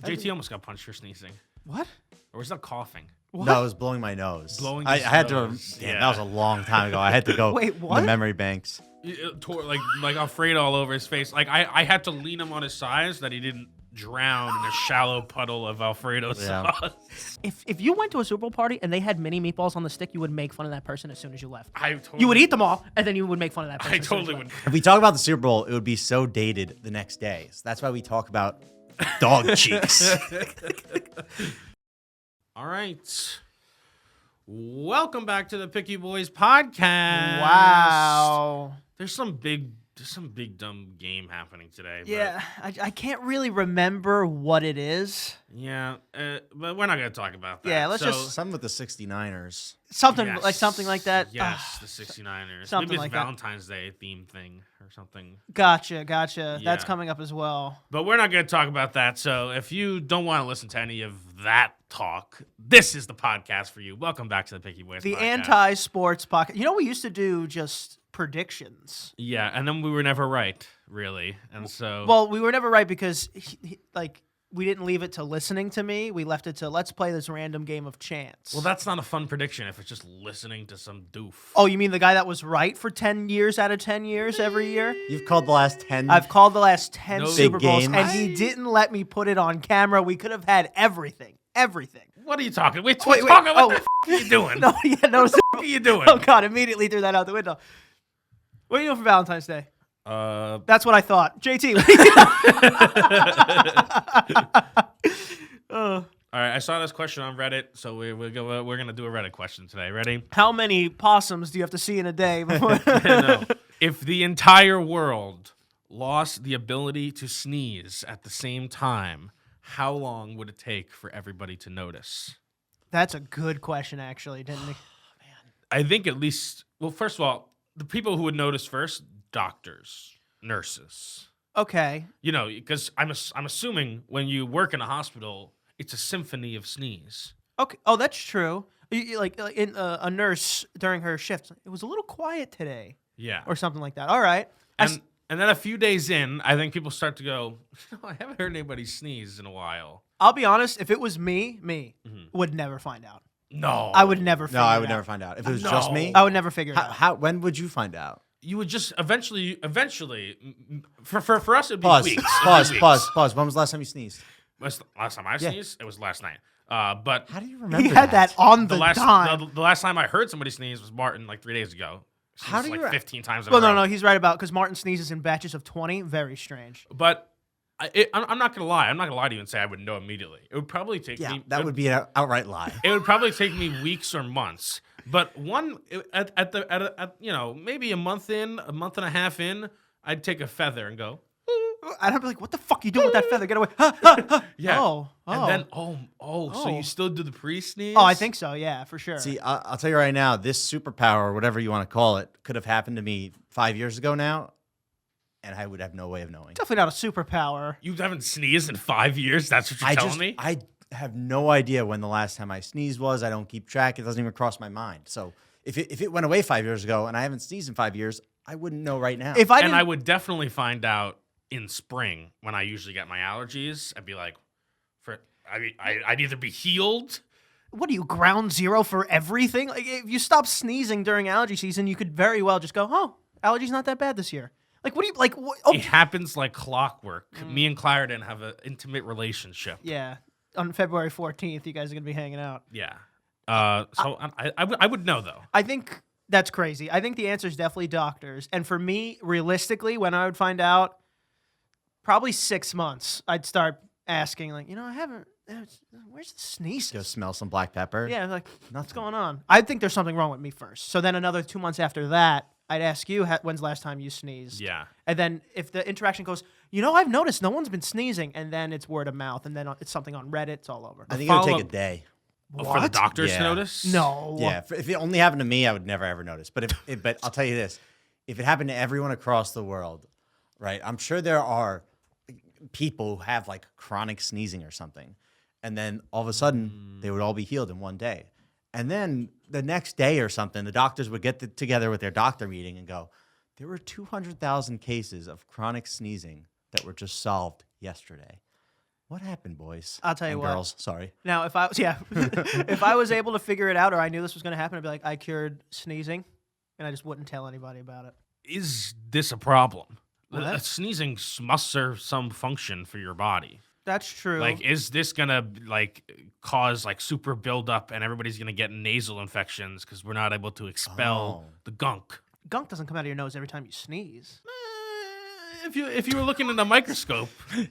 JT almost got punched for sneezing. What? Or was that coughing? What? No, I was blowing my nose. I his had nose. to. Damn, Yeah. that was a long time ago. I had to go. Wait, in what? the memory banks. It tore, like Alfredo all over his face. Like I had to lean him on his side so that he didn't drown in a shallow puddle of Alfredo sauce. If you went to a Super Bowl party and they had mini meatballs on the stick, you would make fun of that person as soon as you left. You would eat them all, and then you would make fun of that person. I as soon as totally you would. left. If we talk about the Super Bowl, it would be so dated the next day. So that's why we talk about dog cheeks. All right. Welcome back to the Picky Boys podcast. Wow. There's some big dumb game happening today. But Yeah, I can't really remember what it is. Yeah, but we're not going to talk about that. Yeah, let's just- Some with the 69ers. Something Yes. something like that. Yes, the 69ers. something Maybe it's like that. Valentine's Day theme thing or something. Gotcha. That's Yeah. coming up as well. But we're not going to talk about that. So if you don't want to listen to any of that talk, this is the podcast for you. Welcome back to the Picky Boys The podcast. anti-sports podcast. You know, we used to do just predictions. Yeah, and then we were never right, really. And so... Well, we were never right because, we didn't leave it to listening to me. We left it to let's play this random game of chance. Well, that's not a fun prediction if it's just listening to some doof. Oh, you mean the guy that was right for 10 years out of 10 years every year? You've called the last 10. I've called the last 10 No Super big Bowls, games. and he didn't let me put it on camera. We could have had everything. Everything. What are you talking? Wait, Wait, talking. What oh. the f*** are you doing? No, yeah, no. What are you doing? Oh, God, immediately threw that out the window. What are you doing for Valentine's Day? Uh, That's what I thought. JT. all right, I saw this question on Reddit, so we're gonna do a Reddit question today. Ready? How many possums do you have to see in a day before? No. If the entire world lost the ability to sneeze at the same time, how long would it take for everybody to notice? That's a good question, actually, didn't it? I think at least, well, first of all, the people who would notice first, doctors, nurses. Okay. You know, because I'm assuming when you work in a hospital, it's a symphony of sneeze. Okay. Oh, that's true. Like in a nurse during her shift, it was a little quiet today, Yeah. or something like that. All right. And then a few days in, I think people start to go, I haven't heard anybody sneeze in a while. I'll be honest. If it was me would never find out. No. I would never. No, I would never find out. If it was just me, I would never figure it out. when would you find out? You would just eventually, for us, it'd be Pause. weeks. Pause. It'd be Pause. weeks. Pause. When was the last time you sneezed? Last time I sneezed, it was last night. But How do you remember He had that on the dime. the last time I heard somebody sneeze was Martin, like 3 days ago. How do Like you- 15 times in Well, a row. no, he's right about because Martin sneezes in batches of 20. Very strange. But I'm not gonna lie. I'm not gonna lie to you and say I would know immediately. It would probably take Yeah, me. that would be an outright lie. It would probably take me weeks or months. But maybe a month and a half in, I'd take a feather and go. I'd be like, "What the fuck you doing with that feather? Get away!" Yeah. Oh. And then so you still do the pre-sneeze? Oh, I think so. Yeah, for sure. See, I'll tell you right now, this superpower, or whatever you want to call it, could have happened to me 5 years ago now, and I would have no way of knowing. Definitely not a superpower. You haven't sneezed in 5 years? That's what you're telling me? I have no idea when the last time I sneezed was. I don't keep track. It doesn't even cross my mind. So if it went away 5 years ago and I haven't sneezed in 5 years, I wouldn't know right now. If I And didn't, I would definitely find out in spring when I usually get my allergies. I'd be like, I'd either be healed. what are you, ground zero for everything? Like, if you stop sneezing during allergy season, you could very well just go, "Oh, allergies not that bad this year." Like, what do you like? What, oh, It happens like clockwork. Me and Clarendon have an intimate relationship. yeah. On February 14th, you guys are gonna be hanging out. Yeah. So I would know though. I think that's crazy. I think the answer is definitely doctors. And for me, realistically, when I would find out, probably 6 months, I'd start asking, like, I haven't. Where's the sneeze? Go smell some black pepper. Yeah, like, what's Nothing. going on? I think there's something wrong with me first. So then another 2 months after that, I'd ask you, when's the last time you sneezed? Yeah. And then if the interaction goes, I've noticed no one's been sneezing, and then it's word of mouth, and then it's something on Reddit, it's all over. I think it would take follow-up- a day. For the What? doctors to Yeah. notice? No. Yeah, if it only happened to me, I would never ever notice. But but I'll tell you this: if it happened to everyone across the world, right? I'm sure there are people who have like chronic sneezing or something, and then all of a sudden they would all be healed in one day, and then the next day or something, the doctors would get together with their doctor meeting and go, "There were 200,000 cases of chronic sneezing that were just solved yesterday." What happened, boys? I'll tell you and what. girls. Sorry. Now, if I if I was able to figure it out, or I knew this was going to happen, I'd be like, I cured sneezing, and I just wouldn't tell anybody about it. Is this a problem? What? Sneezing must serve some function for your body. That's true. Like, is this gonna cause like super buildup and everybody's gonna get nasal infections because we're not able to expel the gunk? Gunk doesn't come out of your nose every time you sneeze. If you were looking in a microscope,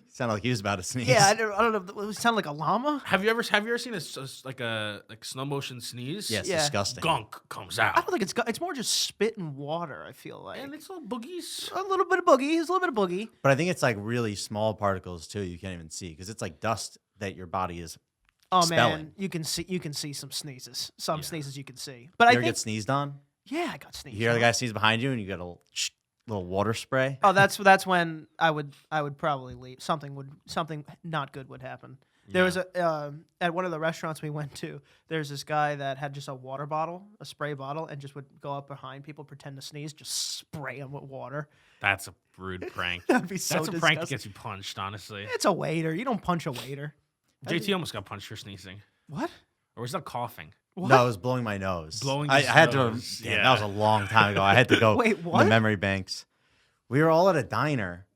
Sounded like he was about to sneeze. Yeah, I don't know. It sound like a llama. have you ever seen a slow motion sneeze? Yes, Yeah. disgusting. Gunk comes I out. don't think it's more just spit and water. I feel like And it's little boogies. a little bit of boogie. It's a little bit of boogie. But I think it's like really small particles too. You can't even see because it's like dust that your body is. Oh Expelling. man, you can see some sneezes. Some sneezes you can see. You But I ever think get sneezed on? yeah, I got sneezed. You hear the on. guy sneeze behind you and you get a little water spray. Oh, that's when I would probably leave. Something not good would happen. There was a at one of the restaurants we went to. There's this guy that had just a water bottle, a spray bottle, and just would go up behind people, pretend to sneeze, just spray them with water. That's a rude prank. That'd be so That's a prank that disgusting. gets you punched, honestly. It's a waiter. You don't punch a waiter. JT almost got punched for sneezing. What? Or was that coughing? What? No, I was blowing my nose. Blowing I his had nose, to. Damn, yeah. that was a long time ago. I had to go Wait, in what? the memory banks. We were all at a diner,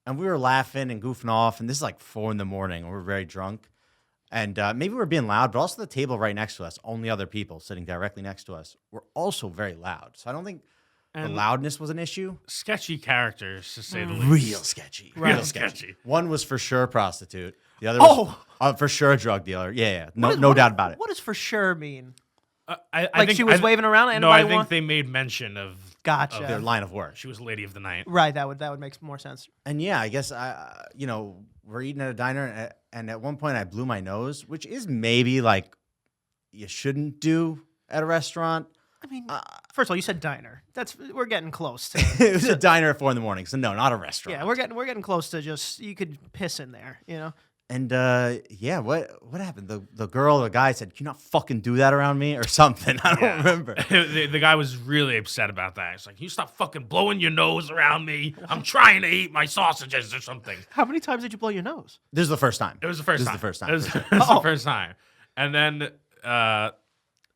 and we were laughing and goofing off. And this is like 4 a.m. and we're very drunk. And maybe we were being loud, but also the table right next to us, only other people sitting directly next to us, were also very loud. So I don't think the And loudness was an issue. sketchy characters, to say the least. Real sketchy. Real Real sketchy. sketchy. One was for sure a prostitute. The other was Oh! for sure a drug dealer. Yeah. No, What no does- doubt about it. What does for sure mean? I Like think, she was I waving around. No, I Anybody think they made mention of Gotcha. Their line of work. she was lady of the night. Right. That would make more sense. And yeah, I guess we're eating at a diner, and at one point I blew my nose, which is maybe like you shouldn't do at a restaurant. I mean, first of all, you said diner. We're getting close to. It was a diner at 4 a.m, so no, not a restaurant. Yeah, we're getting close to just you could piss in there, you know. And yeah, what happened? The girl, the guy said, "Can you not fucking do that around me?" or something. I don't remember. the guy was really upset about that. He's like, "You stop fucking blowing your nose around me. I'm trying to eat my sausages or something." How many times did you blow your nose? This is the first time. It was the first This time. is the first time. It was, for sure. it was the first time. And then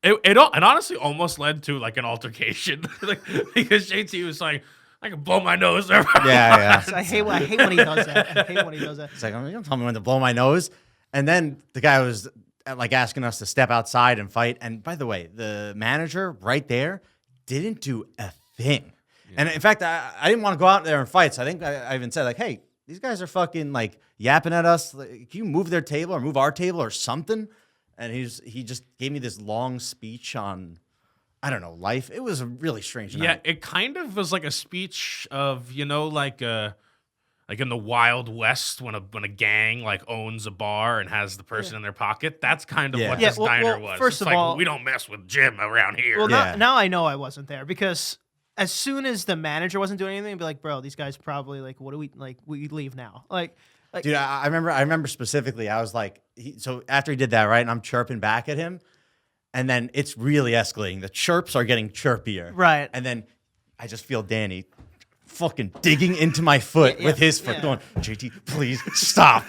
it honestly almost led to like an altercation, like, because JT was like, "I can blow my nose." Yeah. I hate when he does that. I hate when he does that. It's like, you don't tell me when to blow my nose. And then the guy was like asking us to step outside and fight. And by the way, the manager right there didn't do a thing. Yeah. And in fact, I didn't want to go out there and fight. So I think I even said like, "Hey, these guys are fucking like yapping at us. Like, can you move their table or move our table or something?" And he just gave me this long speech on, I don't know, life. It was a really strange night. Yeah, it kind of was like a speech of, like in the Wild West when a gang like owns a bar and has the person in their pocket. That's kind of Yeah. what Yeah, this well, diner well, was. first It's of like, all- we don't mess with Jim around here. Well, Yeah. now I know I wasn't there because as soon as the manager wasn't doing anything, I'd be like, "Bro, these guys probably like, what do we like? We leave now." Like Dude, I remember specifically. I was like, so after he did that, right, and I'm chirping back at him, and then it's really escalating. The chirps are getting chirpier, Right. And then I just feel Danny fucking digging into my foot with his foot, yeah. going, "JT, please stop."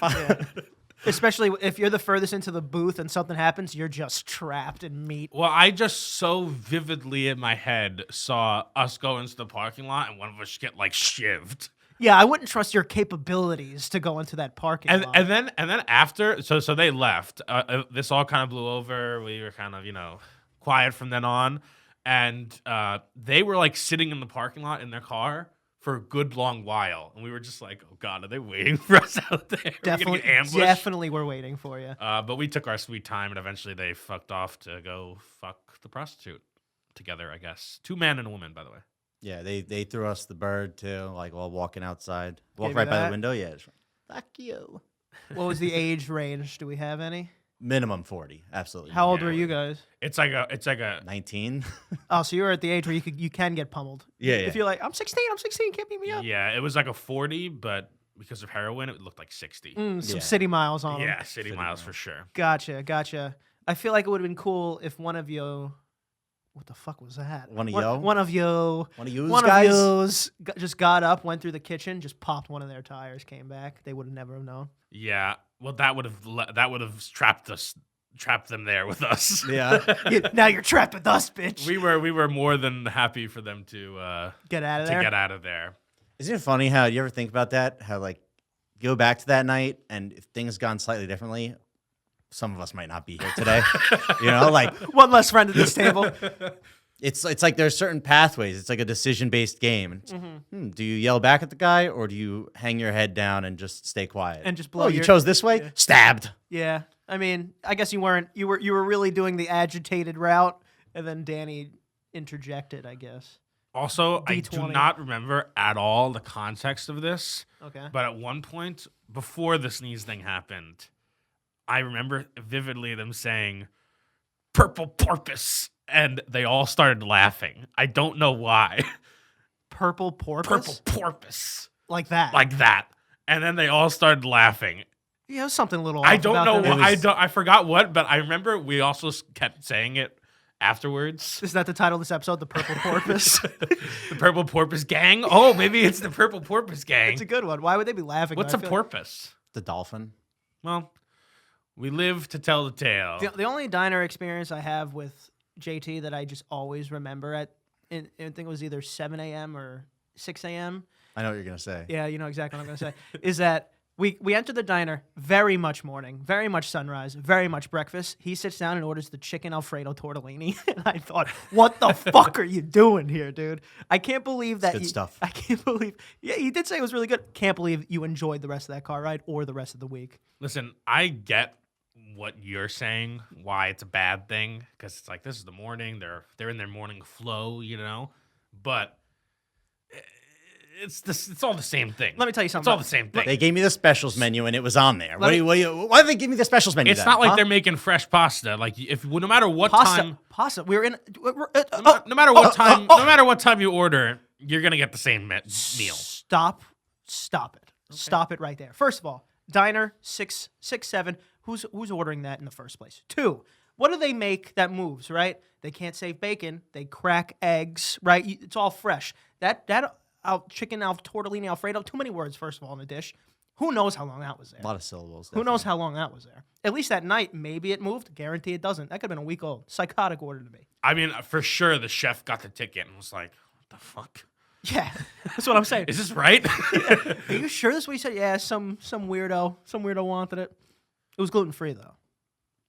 especially if you're the furthest into the booth and something happens, you're just trapped in meat. Well, I just so vividly in my head saw us go into the parking lot and one of us get like shivved. Yeah, I wouldn't trust your capabilities to go into that parking lot. And then after, so they left. This all kind of blew over. We were kind of quiet from then on, and they were like sitting in the parking lot in their car for a good long while, and we were just like, "Oh God, are they waiting for us out there? We're gonna definitely, get ambushed?" definitely, we're waiting for you. But we took our sweet time, and eventually they fucked off to go fuck the prostitute together. I guess 2 men and a woman, by the way. Yeah, they threw us the bird too, like while walking outside. Walk Gave right you by that? the window. Yeah, it's like, fuck you. What was the age range? Do we have any? Minimum 40, absolutely. How old Yeah, were you guys? It's like a 19. Oh, so you were at the age where you can get pummeled. Yeah, If yeah. you're like, I'm 16, can't beat me up. yeah. It was like a 40, but because of heroin, it looked like 60. Some Yeah. city miles on 'em. Yeah, city miles for sure. Gotcha. I feel like it would have been cool if one of you. What the fuck was that? One of yo? One of you. One of yous, One guys? of yous just got up, went through the kitchen, just popped one of their tires, came back. They would have never have known. Yeah, Well, that would have trapped them there with us. Yeah. Now you're trapped with us, bitch. we were more than happy for them to Get out of to there. get out of there. Isn't it funny how you ever think about that? How like go back to that night, and if things gone slightly differently, some of us might not be here today. Like One less friend at this table. it's like there's certain pathways. It's like a decision-based game. It's, do you yell back at the guy, or do you hang your head down and just stay quiet? And just blow you your- chose this way? Stabbed. Yeah. I mean, I guess you weren't. You were really doing the agitated route, and then Danny interjected, I guess. Also, I do D20. not remember at all the context of this. Okay. But at one point, before the sneeze thing happened, I remember vividly them saying, "Purple porpoise," and they all started laughing. I don't know why. Purple porpoise? Purple porpoise. Like that. Like that. And then they all started laughing. Yeah, there's something a little I off don't about know that. what I forgot what, but I remember we also kept saying it afterwards. Is that the title of this episode? The Purple Porpoise? The Purple Porpoise Gang? Oh, maybe it's the Purple Porpoise Gang. It's a good one. Why would they be laughing? What's I a feel porpoise? The dolphin. Well, we live to tell the tale. The only diner experience I have with JT that I just always remember I think it was either 7 a.m. or 6 a.m. I know what you're gonna say. Yeah, you know exactly what I'm going to say. Is that we enter the diner, very much morning, very much sunrise, very much breakfast. He sits down and orders the chicken Alfredo tortellini. And I thought, what the fuck are you doing here, dude? I can't believe that. Good stuff. I can't believe. Yeah, he did say it was really good. Can't believe you enjoyed the rest of that car ride or the rest of the week. Listen, I get what you're saying, why it's a bad thing, because it's like this is the morning, they're in their morning flow, but it's all the same thing. Let me tell you It's something. all the same thing. They gave me the specials menu and it was on there. Let Why did they give me the specials menu? It's then, not like huh? they're making fresh pasta. Like no matter what time, Pasta. We were in. no matter what time, no matter what time you order, you're gonna get the same meal. Stop it. Stop it right there. First of all, diner 667. Who's ordering that in the first place? 2. What do they make that moves, right? They can't save bacon. They crack eggs, right? It's all fresh. That chicken tortellini Alfredo. Too many words, first of all, in a dish. Who knows how long that was there? A lot of syllables. Who knows how long that was there? At least that night, maybe it moved. Guarantee it doesn't. That could have been a week old. Psychotic order to me. I mean, for sure, the chef got the ticket and was like, "What the fuck? Yeah, that's what I'm saying. Is this right?" Are you sure this is what he said? Yeah, some weirdo wanted it. It was gluten free though.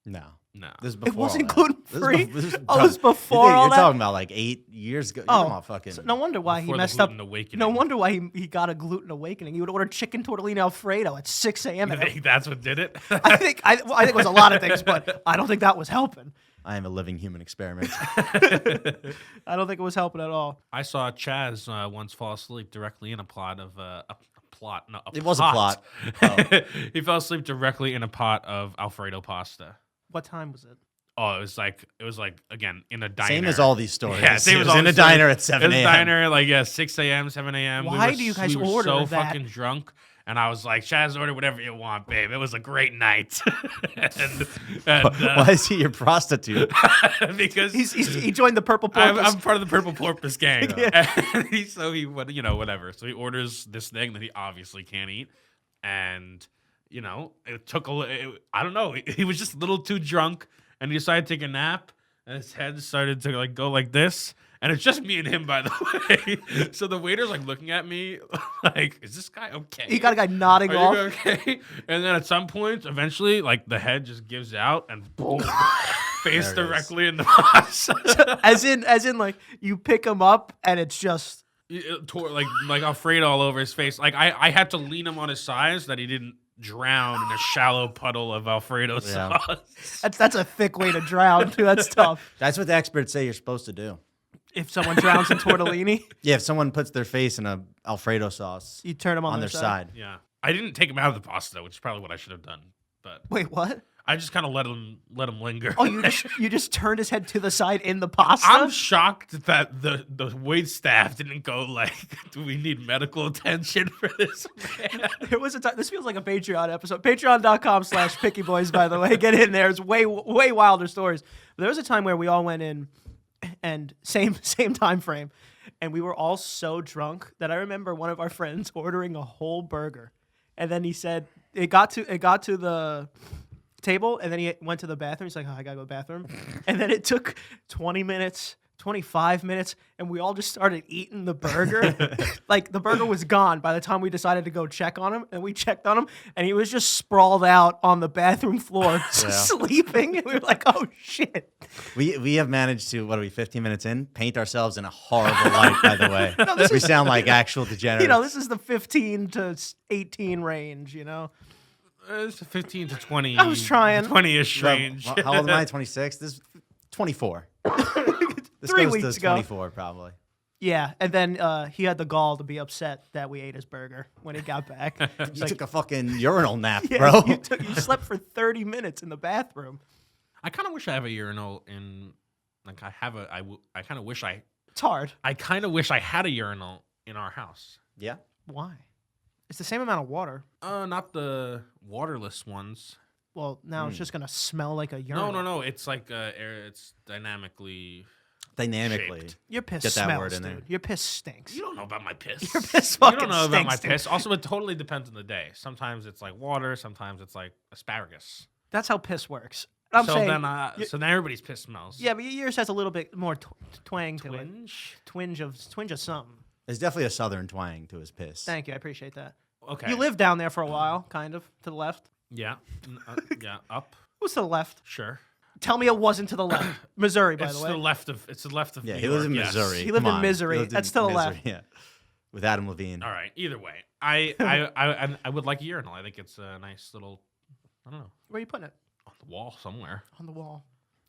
No. No. This is It before wasn't all that. gluten-free? This is Oh, it was before You're all that? talking about like 8 years ago. You're talking about fucking. So no wonder why Before he the messed up. gluten awakening. No wonder why he got a gluten awakening. He would order chicken tortellini Alfredo at 6 a.m. You think that's what did it? I think it was a lot of things, but I don't think that was helping. I am a living human experiment. I don't think it was helping at all. I saw Chaz once fall asleep directly in a plot of It was a plot. He fell asleep directly in a pot of Alfredo pasta. What time was it? Oh, it was like again in a diner. Same as all these stories. Yeah, same it as was all in a these stories. diner at It 7 was a a.m. diner 6 a.m., 7 a.m. Why do you guys we were order so that? fucking drunk? And I was like, Chaz, order whatever you want, babe. It was a great night. and, Why is he your prostitute? because He joined the Purple Porpoise. I'm part of the Purple Porpoise gang. And whatever. So he orders this thing that he obviously can't eat. And, it took I don't know. He was just a little too drunk and he decided to take a nap and his head started to go like this. And it's just me and him, by the way. So the waiter's looking at me like, is this guy okay? He got a guy nodding Are off. you okay? And then at some point, eventually, the head just gives out and boom, face There it is. directly in the pasta. as in you pick him up and it's just It tore like Alfredo all over his face. I had to lean him on his side so that he didn't drown in a shallow puddle of Alfredo Yeah. sauce. that's a thick way to drown too. That's tough. That's what the experts say you're supposed to do. If someone drowns in tortellini, Yeah, if someone puts their face in a Alfredo sauce you turn them on their side. Yeah, I didn't take him out of the pasta, which is probably what I should have done. But Wait, what? I just kind of let him linger. Oh, you just turned his head to the side in the pasta? I'm shocked that the wait staff didn't go do we need medical attention for this man? There was a time. This feels like a Patreon episode. Patreon.com/PickyBoys, by the way. Get in there. It's way wilder stories. But there was a time where we all went in and same time frame. And we were all so drunk that I remember one of our friends ordering a whole burger. And then he said, it got to the table, and then he went to the bathroom. He's like, oh, I gotta go to the bathroom. And then it took 20 minutes, 25 minutes, and we all just started eating the burger. Like, the burger was gone by the time we decided to go check on him, and we checked on him, and he was just sprawled out on the bathroom floor, sleeping. And we were like, oh, shit. We have managed to, 15 minutes in, paint ourselves in a horrible light, by the way. We sound like actual degenerates. You know, this is the 15 to 18 range, you know? It's 15 to 20. I was trying. 20-ish range. How old am I? 26? This is 24. This 3 goes weeks to ago. 24 probably. Yeah, and then he had the gall to be upset that we ate his burger when he got back. You took a fucking urinal nap, Yeah, bro. you slept for 30 minutes in the bathroom. I kind of wish I have a urinal in, like I kind of wish It's hard. I kind of wish I had a urinal in our house. Yeah. Why? It's the same amount of water. Not the waterless ones. Well, now it's just gonna smell like a urinal. No. It's like it's dynamically shaped. Your piss Get that smells, word in dude. there. Your piss stinks. You don't know about my piss. Your piss You fucking don't know about my stinks, dude. piss. Also, it totally depends on the day. Sometimes it's like water. Sometimes it's like asparagus. That's how piss works. I'm so saying. then, so then everybody's piss smells. Yeah, but yours has a little bit more twang to it. Twinge. Twinge of something. There's definitely a southern twang to his piss. Thank you. I appreciate that. Okay. You lived down there for a while, kind of, to the left. Yeah. Yeah. Up. Who's to the left? Sure. Tell me it wasn't to the left. Missouri, by It's the way. to the left of. It's the left of. Yeah, New he lives in York, yes. Missouri. He lived Come in on. Missouri. He lived That's in to the Missouri, left. Yeah. With Adam Levine. All right. Either way, I would like a urinal. I think it's a nice little. I don't know. Where are you putting it? On the wall somewhere. On the wall.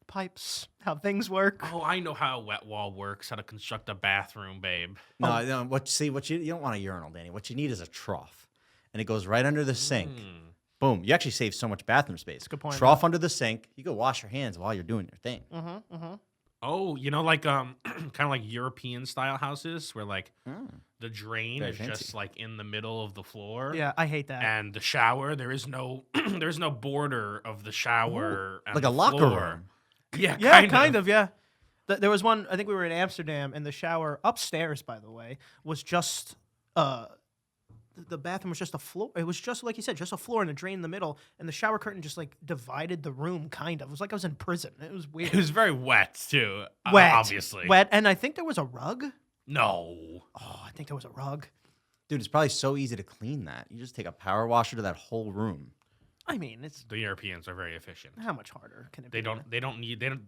Pipes. How things work. Oh, I know how a wet wall works. How to construct a bathroom, babe. No, no. You don't want a urinal, Danny. What you need is a trough, and it goes right under the sink. Boom. You actually save so much bathroom space. Good point, Trough under the sink. You go wash your hands while you're doing your thing. Oh, you know, like kind of like European style houses where like the drain Very is fancy. just like in the middle of the floor. Yeah, I hate that. And the shower, there is no there's no border of the shower. And Like the a locker floor. room. Yeah, Yeah, kind of, yeah. There was one, I think we were in Amsterdam, and the shower upstairs, by the way, was just, the bathroom was just a floor. It was just, like you said, just a floor and a drain in the middle, and the shower curtain just, like, divided the room, kind of. It was like I was in prison. It was weird. It was very wet too. Wet. Obviously. Wet, and I think there was a rug. No. Oh, I think there was a rug. Dude, it's probably so easy to clean that. You just take a power washer to that whole room. I mean, it's The Europeans are very efficient. how much harder can it They be?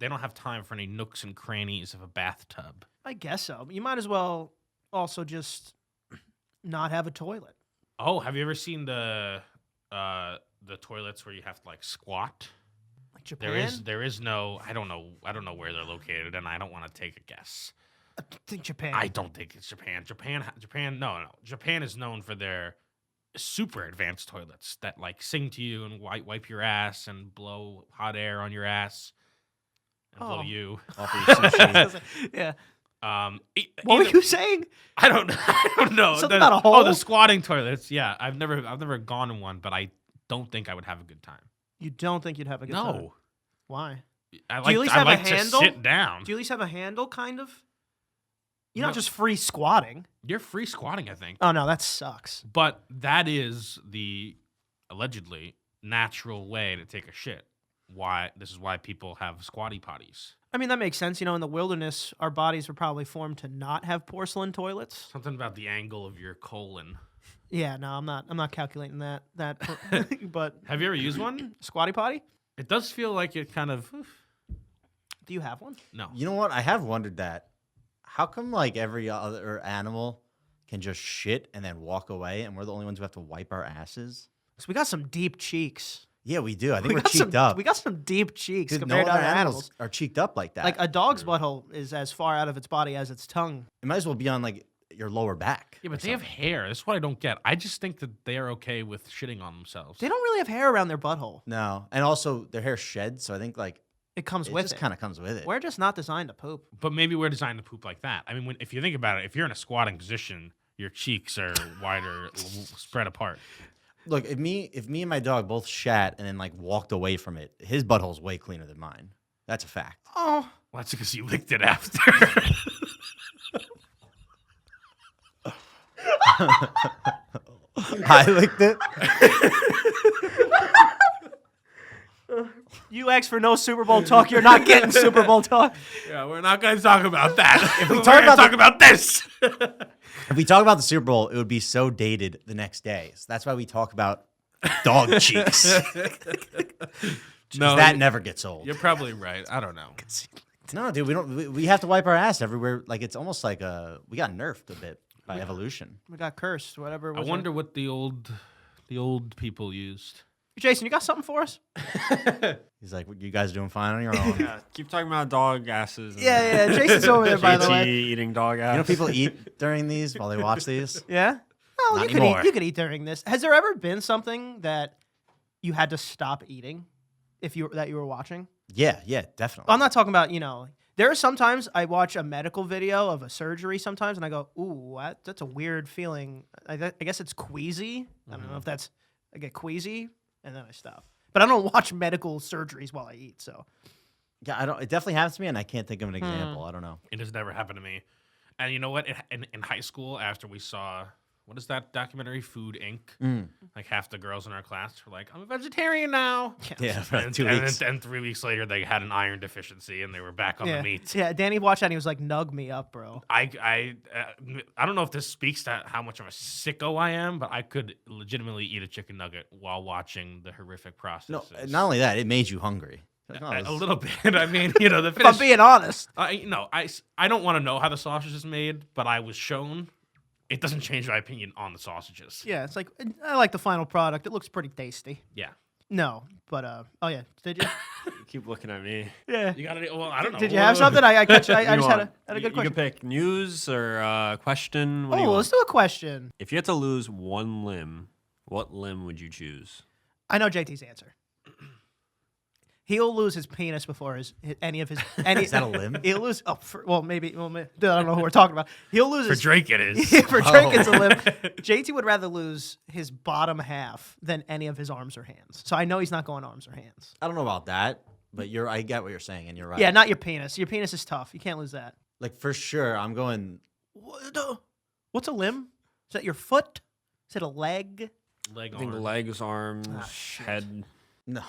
don't have time for any nooks and crannies of a bathtub. I guess so. You might as well also just not have a toilet. Oh, have you ever seen the toilets where you have to like squat? Like Japan? There is no I don't know where they're located, and I don't want to take a guess. I think Japan. I don't think it's Japan. No. Japan is known for their super advanced toilets that like sing to you and wipe your ass and blow hot air on your ass and blow Oh. you. Offer you sushi. Yeah. What What were you saying? I don't know. Something about a hole? Oh, the squatting toilets. Yeah, I've never gone in one, but I don't think I would have a good time. You don't think you'd have a good time? No, Why? I Do you at like least I have a like to handle? sit down. Do you at least have a handle, kind of? You're not No. just free squatting. You're free squatting, I think, Oh, no, that sucks. but that is the allegedly natural way to take a shit. This is why people have squatty potties. I mean, that makes sense. You know, in the wilderness, our bodies were probably formed to not have porcelain toilets. Something about the angle of your colon. Yeah, no, I'm not calculating that. But Have you ever used one? squatty potty? It does feel like it kind of. Do you have one? No. You know what? I have wondered that. How come like every other animal can just shit and then walk away, and we're the only ones who have to wipe our asses? So we got some deep cheeks. Yeah, we do. I think we're got cheeked some, up. We got some deep cheeks Dude, no compared to other other animals. are cheeked up like that. Like a dog's butthole is as far out of its body as its tongue. it might as well be on like your lower back. Yeah, or but they have something. hair. That's what I don't get. I just think that they are okay with shitting on themselves. They don't really have hair around their butthole. No, and also their hair sheds, so I think like It comes it with just it. kind of comes with it. We're just not designed to poop. But maybe we're designed to poop like that. I mean, if you think about it, if you're in a squatting position, your cheeks are wider, spread apart. Look, if me and my dog both shat and then like walked away from it, his butthole's way cleaner than mine. That's a fact. Oh, Well, that's because you licked it after. I licked it. You asked for no Super Bowl talk. You're not getting Super Bowl talk. Yeah, we're not going to talk about that. If we We're talk gonna about talk about this. If we talk about the Super Bowl, it would be so dated the next day. So that's why we talk about dog cheeks. No, That never gets old. you're probably right. I don't know. No, dude, we have to wipe our ass everywhere. Like it's almost like we got nerfed a bit by evolution. We got cursed. Whatever. I wonder what the old people used. Jason, you got something for us? He's like, you guys doing fine on your own. Yeah, keep talking about dog asses. And Yeah. Jason's over there, by the JT way. eating dog ass. You know, people eat during these while they watch these. Yeah. Well, Not you could anymore. eat. You could eat during this. Has there ever been something that you had to stop eating if you were watching? Yeah, definitely. I'm not talking about, there are sometimes I watch a medical video of a surgery sometimes and I go, ooh, that's a weird feeling. I guess it's queasy. I don't know if I get queasy and then I stop. But I don't watch medical surgeries while I eat, so. Yeah, I don't. It definitely happens to me, and I can't think of an example. I don't know. It has never happened to me. And you know what? In high school, after we saw, what is that documentary, Food Inc., like half the girls in our class were like, I'm a vegetarian now. Yeah, for like And, 2 weeks. and 3 weeks later, they had an iron deficiency and they were back on Yeah. the meat. Yeah, Danny watched that and he was like, nug me up, bro. I don't know if this speaks to how much of a sicko I am, but I could legitimately eat a chicken nugget while watching the horrific No, processes. not only that, it made you hungry. No, a it's- little bit. I mean, the If I'm finish. being honest. I don't want to know how the sausage is made, but I was shown. It doesn't change my opinion on the sausages. Yeah, it's like, I like the final product. It looks pretty tasty. Yeah. No, but, oh yeah, did you? You keep looking at me. Yeah. You got to. Well, I don't know. Did you have something? I just You had want- a good You question. can pick news or question. What do you Oh, want? let's do a question. If you had to lose one limb, what limb would you choose? I know JT's answer. He'll lose his penis before any of his. Is that a limb? He'll lose. Oh, maybe. I don't know who we're talking about. He'll lose For his. Drake, it is. For Drake, it's a limb. JT would rather lose his bottom half than any of his arms or hands. So I know he's not going arms or hands. I don't know about that, but I get what you're saying, and you're right. Yeah, not your penis. Your penis is tough. You can't lose that. Like for sure, I'm going. What's a limb? Is that your foot? Is it a leg? Leg I think arm. legs, arms, shit. head. No.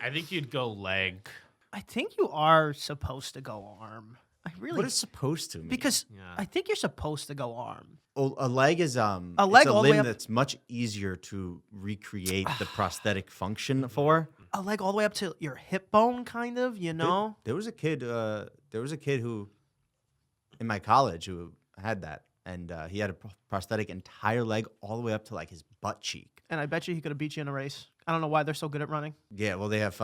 I think you'd go leg. I think you are supposed to go arm. I really What is supposed to mean? because Yeah. I think you're supposed to go arm. Oh, a leg is leg it's all a the way limb up- that's much easier to recreate the prosthetic function for. A leg all the way up to your hip bone, kind of. There was a kid. There was a kid who, in my college, who had that, and he had a prosthetic entire leg all the way up to like his butt cheek. And I bet you he could have beat you in a race. I don't know why they're so good at running. Yeah, well, they have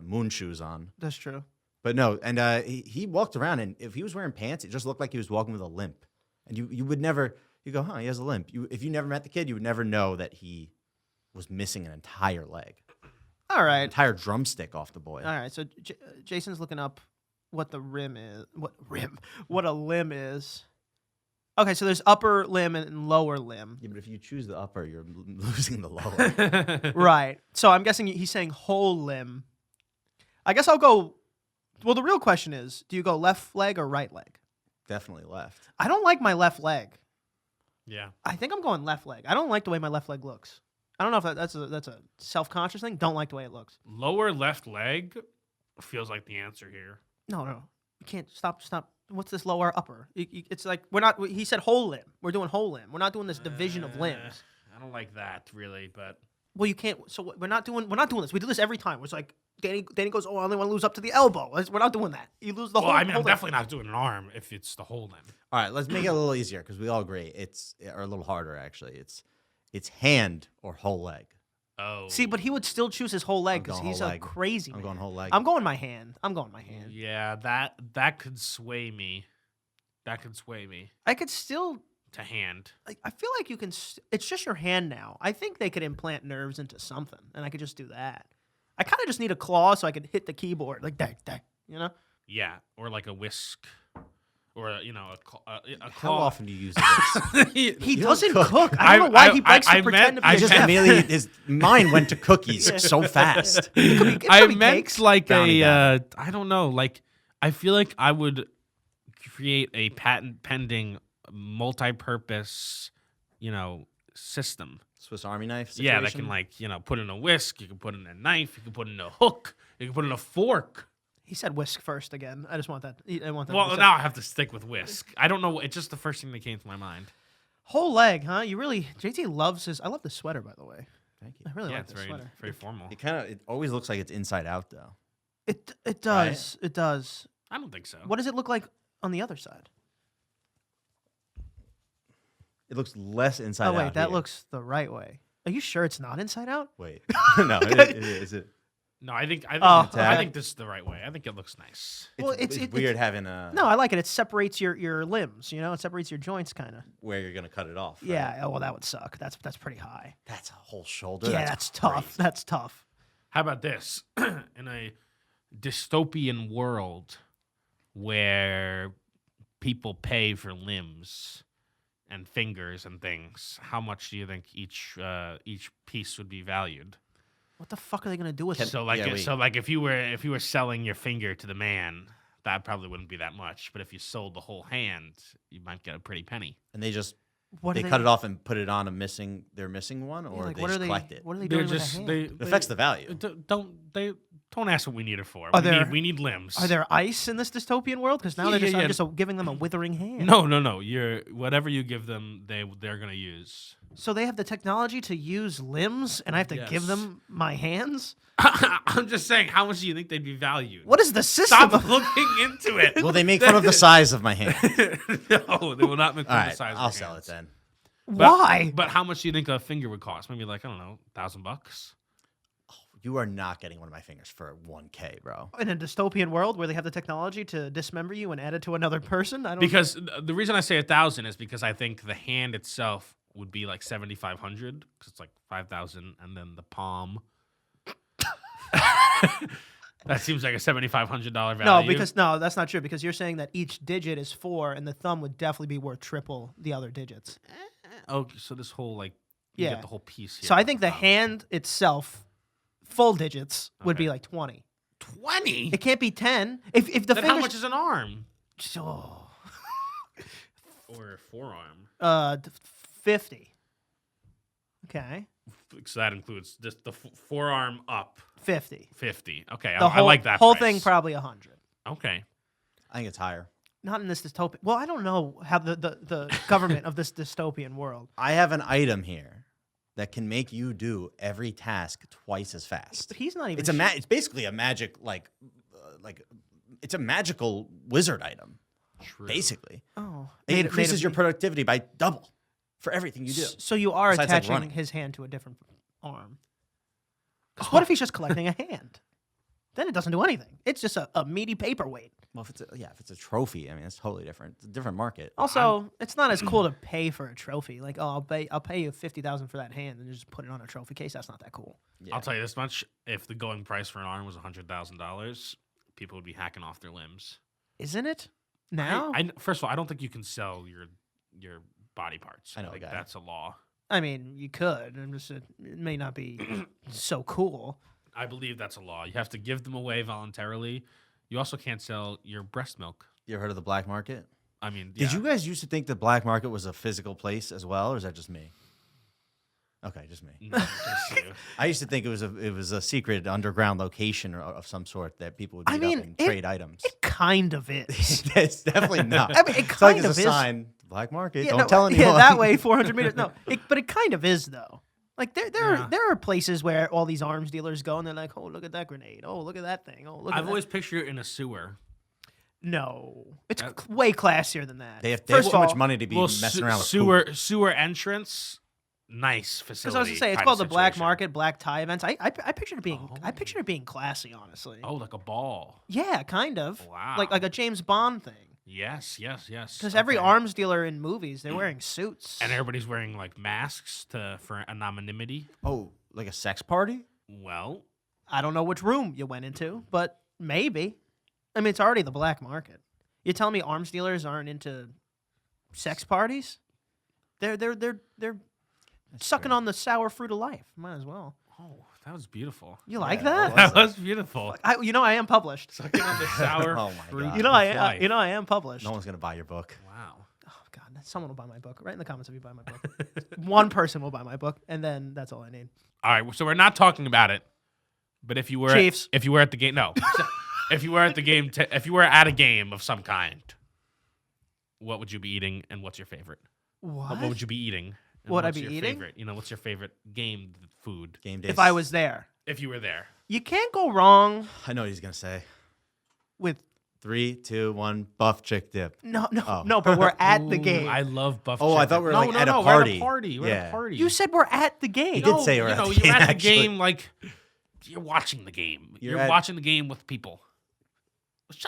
moon shoes on. That's true. But no, and he walked around, and if he was wearing pants, it just looked like he was walking with a limp. And you would never, you go, huh, he has a limp. If you never met the kid, you would never know that he was missing an entire leg, All right. entire drumstick off the boy. All right. So Jason's looking up what the rim is. What a limb is. Okay, so there's upper limb and lower limb. Yeah, but if you choose the upper, you're losing the lower. Right. So I'm guessing he's saying whole limb. I guess I'll go. Well, the real question is, do you go left leg or right leg? Definitely left. I don't like my left leg. Yeah. I think I'm going left leg. I don't like the way my left leg looks. I don't know if that's a self-conscious thing. Don't like the way it looks. Lower left leg feels like the answer here. No. You can't stop. What's this lower upper? It's like we're not. He said whole limb. We're doing whole limb. We're not doing this division of limbs. I don't like that really, but Well, you can't. So we're not doing this. We do this every time. It's like Danny goes, oh, I only want to lose up to the elbow. We're not doing that. You lose the well, whole. I mean, whole I'm limb. definitely not doing an arm if it's the whole limb. All right, let's make it a little easier because we all agree or a little harder actually. It's hand or whole leg. Oh. See, but he would still choose his whole leg I'm because going he's whole a leg. crazy I'm man. going whole leg. I'm going my hand. Yeah, that could sway me. That could sway me I could still. to hand. I feel like you can. It's just your hand now. I think they could implant nerves into something, and I could just do that. I kind of just need a claw so I could hit the keyboard like that. You know. Yeah, or like a whisk, or a How claw. often do you use this? He don't doesn't cook. cook. I don't know why he likes to I pretend meant- to be I a He just chef. immediately his mind went to cookies so fast. It could be I meant cakes. like Bounty I don't know, like I feel like I would create a patent pending multi-purpose, system. Swiss Army knife Yeah, situation? that can put in a whisk. You can put in a knife. You can put in a hook. You can put in a fork. He said whisk first again. I just want that. I want that. to Well, be said. now I have to stick with whisk. I don't know. It's just the first thing that came to my mind. Whole leg, huh? You really, JT loves his. I love the sweater, by the way. Thank you. I really Yeah, like it's the very sweater. very formal. It always looks like it's inside out though. It does. It does. I don't think so. What does it look like on the other side? It looks less inside out. Oh wait, that here. looks the right way. Are you sure it's not inside out? Wait. No, it is it. No, I think Oh, I think this is the right way. I think it looks nice. Well, It's it's weird having a No, I like it. It separates your limbs. It separates your joints, kind of. where you're gonna cut it off. right? Yeah. Oh well, that would suck. That's pretty high. That's a whole shoulder. Yeah, that's tough. crazy. That's tough. How about this? In a dystopian world where people pay for limbs and fingers and things, how much do you think each piece would be valued? What the fuck are they gonna do with it? So if you were selling your finger to the man, that probably wouldn't be that much. But if you sold the whole hand, you might get a pretty penny. And they just What they are cut it off and put it on their missing one, Yeah, or like, they what are just they? collect it. What are they They're doing with just a hand? It affects the value. Don't ask what we need it for. We need limbs. Are there ice in this dystopian world? Because now Yeah, I'm yeah. just giving them a withering hand. No. Whatever you give them, they're gonna use. So they have the technology to use limbs, and I have to give Yes. them my hands. I'm just saying, how much do you think they'd be valued? What is the system? Stop of- looking into it. Will they make fun of the size of my hand? No, they will not make All fun of right, the size. of I'll your sell it hands. then. Why? But how much do you think a finger would cost? Maybe like, I don't know, $1,000. You are not getting one of my fingers for $1K, bro. In a dystopian world where they have the technology to dismember you and add it to another person, I don't. Because the reason I say 1,000 is because I think the hand itself would be like 7,500 because it's like 5,000, and then the palm. That seems like a $7,500 value. No, that's not true. Because you're saying that each digit is 4, and the thumb would definitely be worth triple the other digits. oh, so this whole you Yeah. get the whole piece here. So I think the hand itself, full digits, would be Okay. like 20. 20. It can't be 10. If the Then fingers, how much is an arm oh, or a forearm? 50. Okay, So that includes just the forearm up. 50. 50. Okay, The I like that. whole price. thing probably 100. Okay. I think it's higher. Not in this dystopian. Well, I don't know how the government of this dystopian world. I have an item here that can make you do every task twice as fast. But he's not even. It's basically a magic it's a magical wizard item. True. Basically, Oh, it increases your productivity by double for everything you do. So you are Besides, like, attaching running. his hand to a different arm. 'Cause what if he's just collecting a hand? Then it doesn't do anything. It's just a meaty paperweight. Well, if it's a trophy, I mean, it's totally different. It's a different market. Also, it's not as cool to pay for a trophy. Like, oh, I'll pay you $50,000 for that hand, and just put it on a trophy case. That's not that cool. Yeah. I'll tell you this much: if the going price for an arm was $100,000, people would be hacking off their limbs. Isn't it? Now? First of all, I don't think you can sell your body parts. I know a think guy. that's a law. I mean, you could. It may not be so cool. I believe that's a law. You have to give them away voluntarily. You also can't sell your breast milk. You ever heard of the black market? I mean, Did yeah. you guys used to think the black market was a physical place as well, or is that just me? Okay, just me. No, just you. I used to think it was a secret underground location of some sort that people would I meet mean, up and trade items. It kind of is. It's definitely not. I mean, it It's like kind there's of a is. sign, black market. Yeah, Don't no, tell anyone. Yeah, that way, 400 meters. No, but it kind of is though. Like there Yeah. are places where all these arms dealers go and they're like, oh, look at that grenade. Oh, look at that thing. Oh, look. I've at always that. pictured it in a sewer. No, it's That- way classier than that. They have First too of much all, money to be Well, messing around with poop. sewer entrance, nice facility. Because I was gonna say it's kind called of the black situation. market, black tie events. I pictured it being classy, honestly. Oh, like a ball. Yeah, kind of. Wow. Like a James Bond thing. Yes. Because every Okay. arms dealer in movies, they're wearing suits. And everybody's wearing like masks for anonymity. Oh, like a sex party? Well, I don't know which room you went into, but maybe. I mean, it's already the black market. You're telling me arms dealers aren't into sex parties? They're sucking on the sour fruit of life. Might as well. oh, that was beautiful. You like Yeah, that? that That was beautiful. I am published. Sucking on the sour Oh my fruit. God. You know I am published. No one's gonna buy your book. Wow. God, someone will buy my book. Write in the comments if you buy my book. One person will buy my book, and then that's all I need. All right, so we're not talking about it. But if you were Chiefs. if you were at the game, no. If you were at the game, if you were at a game of some kind, what would you be eating, and what's your favorite? What? What would you be eating? And What I'd what's be your eating? Favorite? You know, what's your favorite game food? Game days. If I was there. If you were there, You can't go wrong I know what he's gonna say. with 3, 2, 1. Buff chick dip. no, Oh. but we're at the Ooh, game. I love buff. Oh, I chicken. thought we were, no, like, no, at a no, party. We're at a party. We're at Yeah. a party. You said we're at the game. You did say we're at the you're game, at the actually. game like you're watching the game. You're You're at- watching the game with people.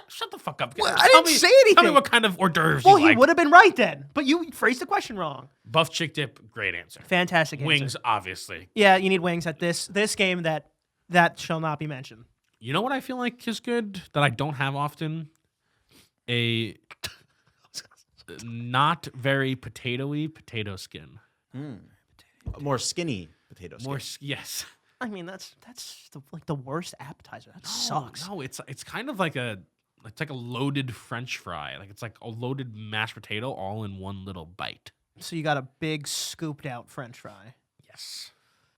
Shut the fuck up. Well, I Tell didn't say Tell me anything. what kind of hors d'oeuvres Well, you he like. would have been right then, but you phrased the question wrong. Buff chick dip, great answer. Fantastic answer. Wings, obviously. Yeah, you need wings at this game that shall not be mentioned. You know what I feel like is good that I don't have often? A not very potatoy potato skin. More skinny potato skin. More, yes. I mean, that's like the worst appetizer. That sucks. No, it's kind of like it's like a loaded French fry. Like it's like a loaded mashed potato all in one little bite. So you got a big scooped out French fry. Yes.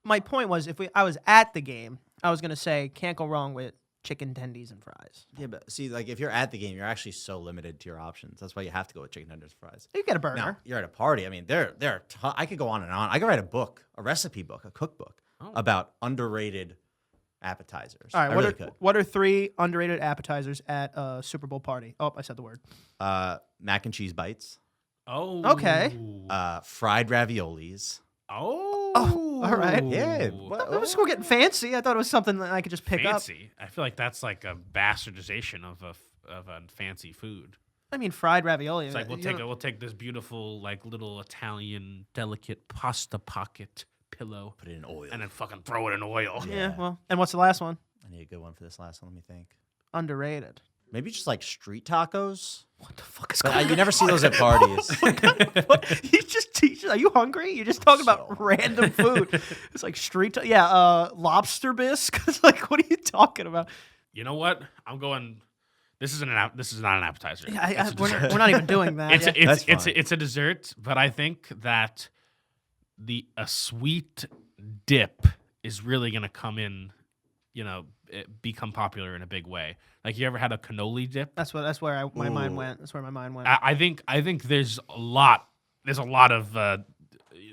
My point was, I was at the game, I was gonna say can't go wrong with chicken tendies and fries. Yeah, but see, like if you're at the game, you're actually so limited to your options. That's why you have to go with chicken tenders and fries. You get a burger. Now, you're at a party. I mean, I could go on and on. I could write a book, a recipe book, a cookbook about underrated appetizers. All right, I really could. what are 3 underrated appetizers at a Super Bowl party? Oh, I said the word. Mac and cheese bites, Oh. Okay. fried raviolis. Oh. all right. Yeah. We're getting fancy. I thought it was something that I could just pick up. Fancy. I feel like that's like a bastardization of a fancy food. I mean, fried ravioli. It's like we'll take this beautiful like little Italian delicate pasta pocket pillow, Put it in oil. and then fucking throw it in oil. Yeah. Well, and what's the last one? I need a good one for this last one. Let me think. Underrated. Maybe just like street tacos. What the fuck is But going on? you never see those at parties. Are you hungry? You're just talking about random food. It's like lobster bisque. It's like, what are you talking about? You know what? I'm going. This is not an appetizer. It's a We're dessert. not even doing that. It's Yeah. it's a dessert, but I think that a sweet dip is really gonna come in, become popular in a big way. Like you ever had a cannoli dip? That's where my mind went. That's where my mind went. I think there's a lot of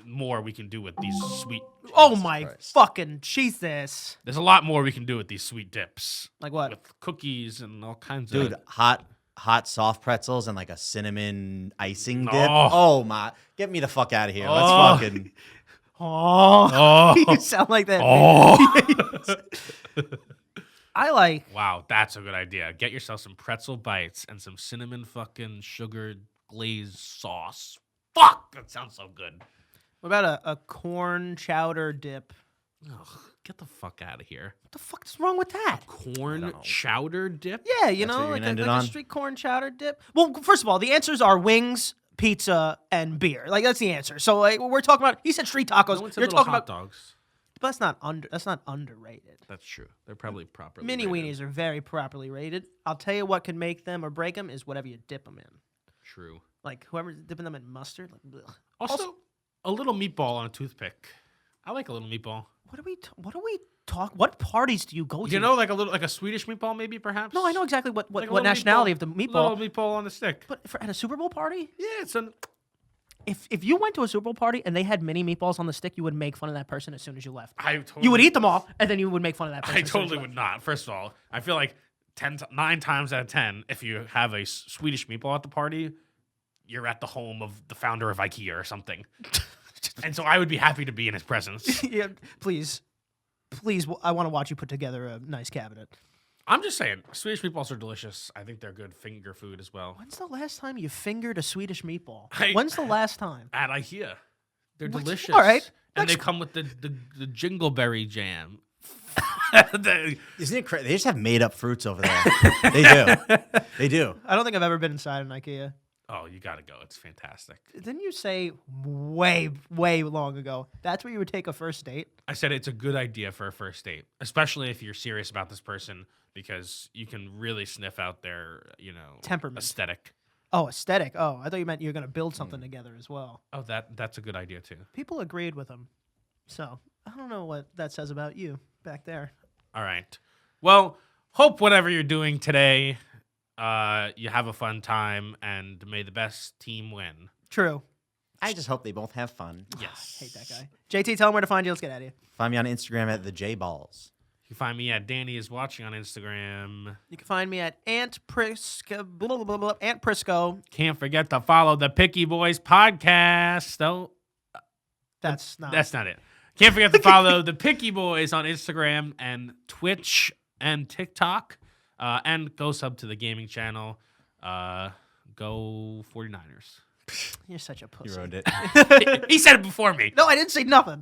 more we can do with these sweet. Oh my Christ. fucking Jesus! There's a lot more we can do with these sweet dips. Like what? With cookies and all kinds Dude, of. hot soft pretzels and like a cinnamon icing dip. Oh. Oh my! Get me the fuck out of here. Oh. Let's fucking. Oh, Oh. you sound like that. Oh. I like. Wow, that's a good idea. Get yourself some pretzel bites and some cinnamon fucking sugar glazed sauce. Fuck, that sounds so good. What about a corn chowder dip? Ugh, get the fuck out of here. What the fuck is wrong with that? Corn chowder dip? Yeah, That's what you're like, gonna end it like a on? street corn chowder dip. Well, first of all, the answers are wings, pizza, and beer. Like that's the answer. So like we're talking about. He said street tacos. No one said You're little talking hot about. dogs. But that's not underrated. That's true. They're probably properly Mini rated. weenies are very properly rated. I'll tell you what can make them or break them is whatever you dip them in. True. Like whoever's dipping them in mustard. Like, ugh. Also, a little meatball on a toothpick. I like a little meatball. What do we talk? What parties do you go to? You know, like a Swedish meatball, maybe perhaps. No, I know exactly what Like a what little nationality meatball- of the meatball. Little meatball on a stick. But at a Super Bowl party, Yeah, it's an. if you went to a Super Bowl party and they had mini meatballs on the stick, you would make fun of that person as soon as you left. I totally, You would eat them all, and then you would make fun of that person. I as soon as totally you would not. First of all, I feel like 9 times out of 10, if you have a Swedish meatball at the party, you're at the home of the founder of IKEA or something. And so I would be happy to be in his presence. left. Yeah, please, I want to watch you put together a nice cabinet. I'm just saying, Swedish meatballs are delicious. I think they're good finger food as well. When's the last time you fingered a Swedish meetball? I- When's the last time? At IKEA, they're What? delicious. All right. And they That's- come with the jingleberry jam. Isn't it crazy? They just have made up fruits over there. They do. They do. I don't think I've ever been inside an IKEA. Oh, you gotta go. It's fantastic. Didn't you say way long ago that's where you would take a first date? I said it's a good idea for a first date, especially if you're serious about this person, because you can really sniff out their, Temperament. aesthetic. Oh, aesthetic. Oh, I thought you meant you were going to build something together as well. Oh, that's a good idea too. People agreed with him. So I don't know what that says about you back there. All right. Well, hope whatever you're doing today, you have a fun time, and may the best team win. True. I just hope they both have fun. Yes. Hate that guy. JT, tell him where to find you. Let's get out of here. Find me on Instagram at the JBalls. You can find me at Danny is watching on Instagram. You can find me at Ant Prisco. Blah, blah, blah, blah, Ant Prisco. Can't forget to follow the Picky Boys podcast. Though That's not. that's not it. Can't forget to follow the Picky Boys on Instagram and Twitch and TikTok. And go sub to the gaming channel. Go 49ers. You're such a pussy. You ruined it. He said it before me. No, I didn't say nothing.